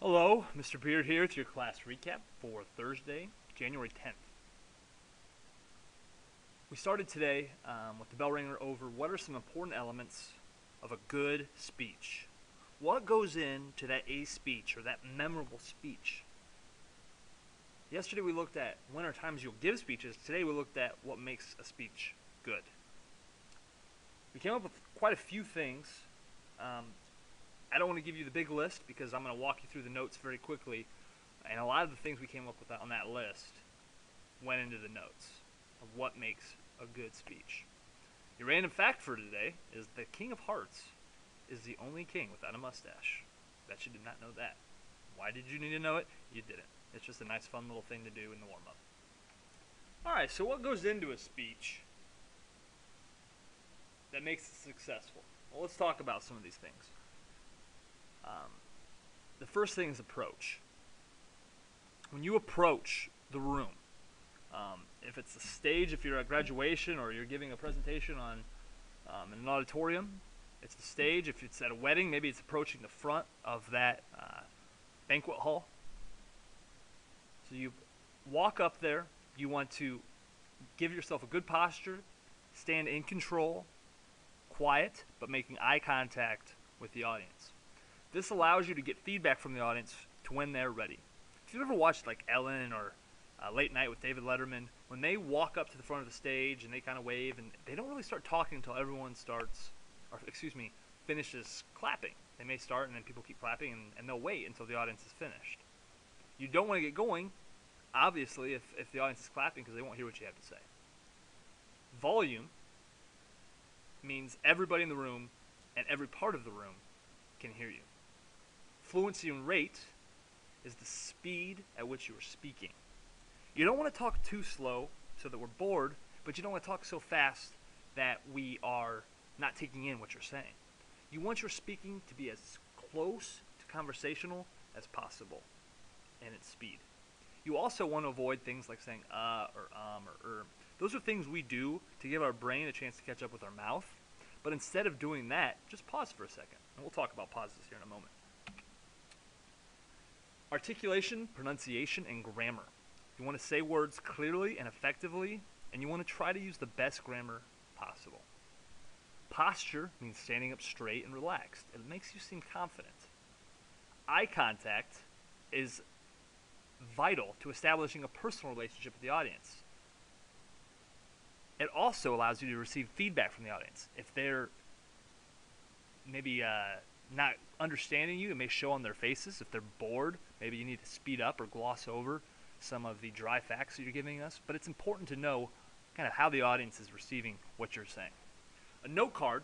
Hello, Mr. Beard here with your class recap for Thursday, January 10th. We started today with the bell ringer over what are some important elements of a good speech. What goes into that A speech or that memorable speech? Yesterday we looked at when are times you'll give speeches. Today we looked at what makes a speech good. We came up with quite a few things. I don't want to give you the big list because I'm going to walk you through the notes very quickly. And a lot of the things we came up with on that list went into the notes of what makes a good speech. Your random fact for today is the King of Hearts is the only king without a mustache. Bet you did not know that. Why did you need to know it? You didn't. It's just a nice fun little thing to do in the warm-up. Alright, so what goes into a speech that makes it successful? Well, let's talk about some of these things. The first thing is approach. When you approach the room, if it's a stage, if you're at graduation or you're giving a presentation on in an auditorium, it's the stage. If it's at a wedding, maybe it's approaching the front of that banquet hall. So you walk up there. You want to give yourself a good posture, stand in control, quiet, but making eye contact with the audience. This allows you to get feedback from the audience to when they're ready. If you've ever watched like Ellen or Late Night with David Letterman, when they walk up to the front of the stage and they kind of wave, and they don't really start talking until everyone finishes clapping. They may start and then people keep clapping and they'll wait until the audience is finished. You don't want to get going, obviously, if the audience is clapping because they won't hear what you have to say. Volume means everybody in the room and every part of the room can hear you. Fluency and rate is the speed at which you are speaking. You don't want to talk too slow so that we're bored, but you don't want to talk so fast that we are not taking in what you're saying. You want your speaking to be as close to conversational as possible in its speed. You also want to avoid things like saying or. Those are things we do to give our brain a chance to catch up with our mouth. But instead of doing that, just pause for a second. And we'll talk about pauses here in a moment. Articulation, pronunciation, and grammar. You want to say words clearly and effectively, and you want to try to use the best grammar possible. Posture means standing up straight and relaxed. It makes you seem confident. Eye contact is vital to establishing a personal relationship with the audience. It also allows you to receive feedback from the audience. If they're maybe not understanding you, it may show on their faces. If they're bored, maybe you need to speed up or gloss over some of the dry facts that you're giving us. But it's important to know kind of how the audience is receiving what you're saying. A note card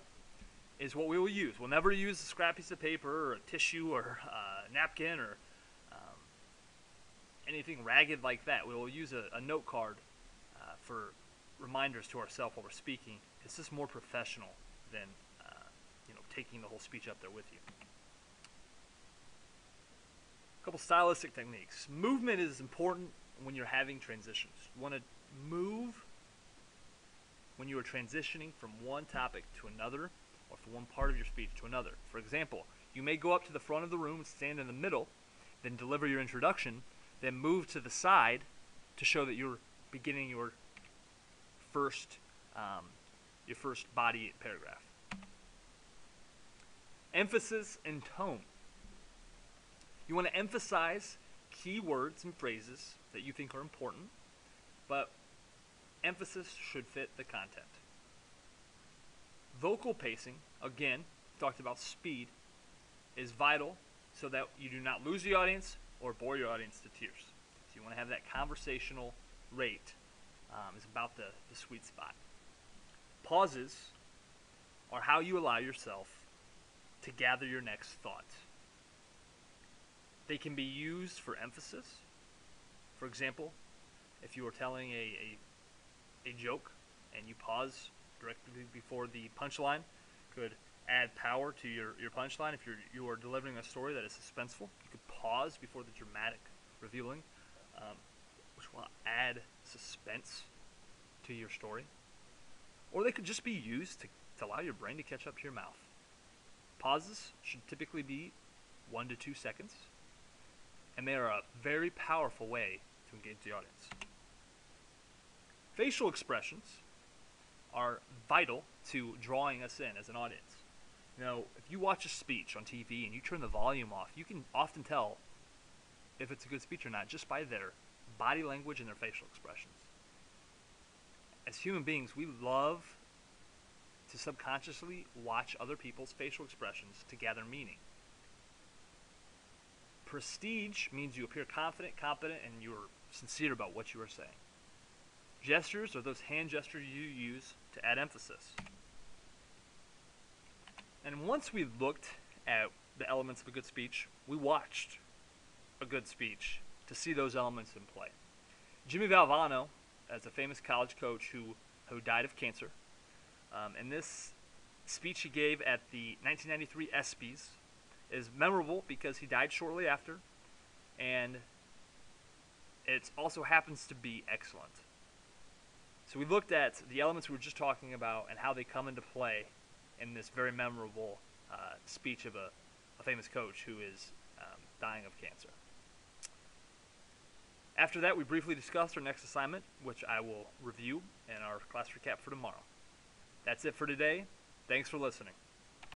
is what we will use. We'll never use a scrap piece of paper or a tissue or a napkin or anything ragged like that. We will use a note card for reminders to ourselves while we're speaking. It's just more professional than taking the whole speech up there with you. A couple stylistic techniques. Movement is important when you're having transitions. You want to move when you are transitioning from one topic to another or from one part of your speech to another. For example, you may go up to the front of the room and stand in the middle, then deliver your introduction, then move to the side to show that you're beginning your first body paragraph. Emphasis and tone. You want to emphasize key words and phrases that you think are important, but emphasis should fit the content. Vocal pacing, again, talked about speed, is vital so that you do not lose the audience or bore your audience to tears. So you want to have that conversational rate is about the sweet spot. Pauses are how you allow yourself to gather your next thought. They can be used for emphasis. For example, if you are telling a joke and you pause directly before the punchline, could add power to your punchline. If you are delivering a story that is suspenseful, you could pause before the dramatic revealing, which will add suspense to your story. Or they could just be used to allow your brain to catch up to your mouth. Pauses should typically be 1 to 2 seconds. and they are a very powerful way to engage the audience. Facial expressions are vital to drawing us in as an audience. You know, if you watch a speech on TV and you turn the volume off, you can often tell if it's a good speech or not just by their body language and their facial expressions. As human beings, we love to subconsciously watch other people's facial expressions to gather meaning. Prestige means you appear confident, competent, and you're sincere about what you are saying. Gestures are those hand gestures you use to add emphasis. And once we looked at the elements of a good speech, we watched a good speech to see those elements in play. Jimmy Valvano, as a famous college coach who died of cancer, and this speech he gave at the 1993 ESPYs is memorable because he died shortly after, and it also happens to be excellent. So we looked at the elements we were just talking about and how they come into play in this very memorable speech of a famous coach who is dying of cancer. After that, we briefly discussed our next assignment, which I will review in our class recap for tomorrow. That's it for today. Thanks for listening.